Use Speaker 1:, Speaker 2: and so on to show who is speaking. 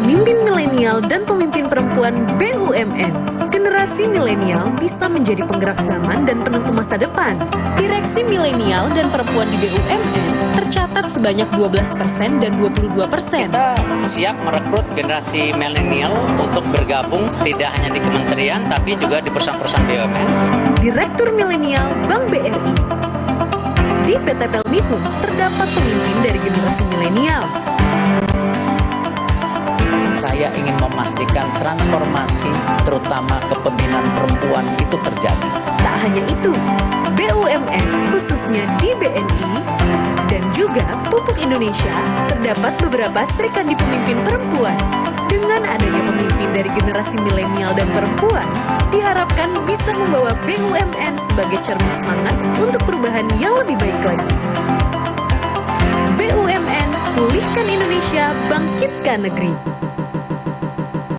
Speaker 1: pemimpin milenial dan pemimpin perempuan BUMN. Generasi milenial bisa menjadi penggerak zaman dan penentu masa depan. Direksi milenial dan perempuan di BUMN tercatat sebanyak 12% dan 22%.
Speaker 2: Kita siap merekrut generasi milenial untuk bergabung tidak hanya di kementerian tapi juga di perusahaan-perusahaan BUMN.
Speaker 1: Direktur Milenial Bank BRI. Di PT Pelmihu terdapat pemimpin dari generasi milenial.
Speaker 3: Saya ingin memastikan transformasi terutama kepemimpinan perempuan itu terjadi.
Speaker 1: Tak hanya itu, BUMN khususnya di BNI dan juga Pupuk Indonesia terdapat beberapa serikandi pemimpin perempuan. Dengan adanya pemimpin dari generasi milenial dan perempuan, diharapkan bisa membawa BUMN sebagai cermin semangat untuk perubahan yang lebih baik lagi. BUMN, pulihkan Indonesia, bangkitkan negeri.